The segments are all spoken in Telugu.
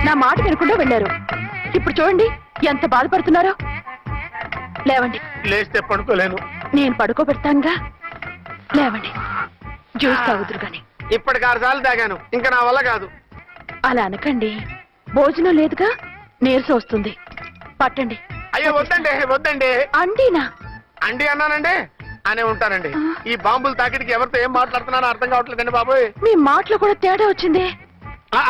నా మాట వినకుండా వెళ్ళారు. ఇప్పుడు చూడండి ఎంత బాధపడుతున్నారో. లేవండి. లేస్తే పడుకోలేను. నేను పడుకోబెడతానుగా. లేవండి, జ్యూస్ తాగుదురు గాని. ఇప్పటికి 6 సార్లు తాగాను, ఇంకా నా వల్ల కాదు. అలా అనకండి, భోజనం లేదుగా, నీరసం వస్తుంది. పట్టండి. అయ్యో వద్దండి, వద్దండి. అండినా? అండి అన్నానండి అనే ఉంటానండి. ఈ బాంబులు తాకిడికి ఎవరితో ఏం మాట్లాడుతున్నానో అర్థం కావట్లేదండి బాబోయ్. మీ మాటలో కూడా తేడా వచ్చింది.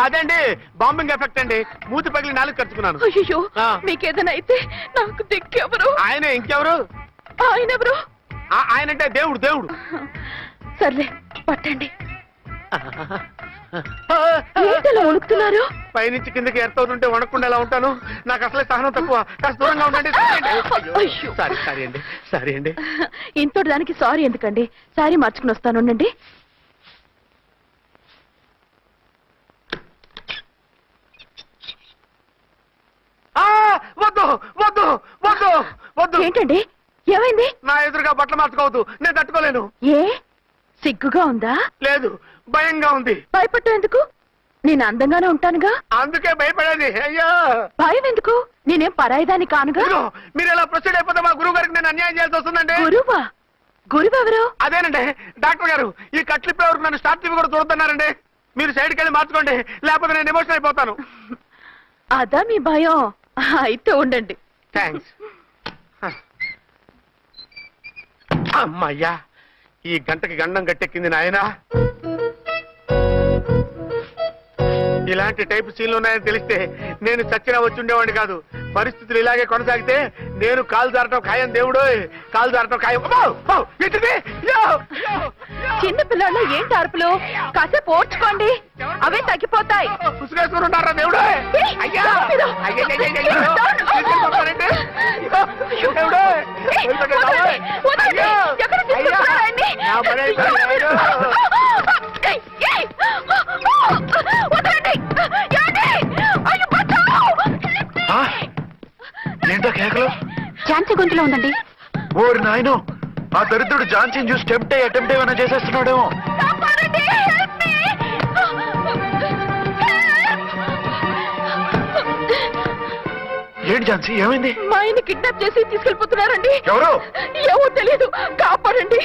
అదండి బాంబింగ్ ఎఫెక్ట్ అండి. మూతి పగిలి 4 ఖర్చుకున్నాను. అయ్యో, మీకేదైనా అయితే నాకు దిక్కెవరు? ఆయన ఇంకెవరు? ఆయన ఎవరు? ఆయనంటే దేవుడు. దేవుడు. సర్లే, పట్టండి. ఏంటలా వణుకుతున్నారు? పైనుంచి కిందకి ఎర్తవుతుంటే వణకుండా ఎలా ఉంటాను? నాకు అసలే సహనం తక్కువ. కాస్త దూరంగా ఉండండి. సారీ అండి. ఇంతటి దానికి సారీ ఎందుకండి? సారీ మార్చుకుని వస్తాను. ఉండండి. వద్దు వద్దు వద్దు వద్దు. ఏంటండి, ఏమైంది? నా ఎదురుగా బట్టలు మార్చుకోవద్దు, నేను తట్టుకోలేను. ఏ సిగ్గుగా ఉందా? లేదు, భయంగా ఉంది. భయపడ్డా ఎందుకు? నేను అందంగానే ఉంటానుగా. అందుకే భయపడేది. అయ్యో, భయం ఎందుకు? నేనేం పరాయిదాన్ని కానుగా. మీరు ఎలా ప్రొసీడ్ అయిపోతే మా గురువు గారికి నేను అన్యాయం చేయాల్సి వస్తుందండి. గురువా? గురువెవరు? అదేనండి డాక్టర్ గారు. ఈ కట్లిప్పే వరకు నన్ను స్టార్ట్ టీవీ కూడా చూడొద్దన్నారండి. మీరు సైడ్కి వెళ్ళి మార్చుకోండి, లేకపోతే నేను ఎమోషన్ అయిపోతాను. అదా మీ భయం? అయితే ఉండండి. థ్యాంక్స్. అమ్మయ్యా, ఈ గంటకి గండం గట్టెక్కింది నాయనా. ఇలాంటి టైపు సీన్లు ఉన్నాయని తెలిస్తే నేను చచ్చినా వచ్చి ఉండేవాడిని కాదు. పరిస్థితులు ఇలాగే కొనసాగితే నేను కాలు జారటం ఖాయం. దేవుడు, కాలు జారటం ఖాయం. చిన్న పిల్లలు ఏంటి అరుపులు? కాసేపు ఓర్చుకోండి, అవే తగ్గిపోతాయి. పుసుకేసుకుంటారా దేవుడు? ఏంటో కేకలు? ఝాన్సీ గొంతులో ఉందండి. ఓరి నాయనో, ఆ దరిద్రుడు ఝాన్సీని చూసి అటెంప్ట్ ఏమైనా చేసేస్తున్నాడేమో. ఏంటి ఝాన్సీ, ఏమైంది? మా ఆయన కిడ్నాప్ చేసి తీసుకెళ్ళిపోతున్నారండి. ఎవరు? ఏమో తెలియదు, కాపాడండి.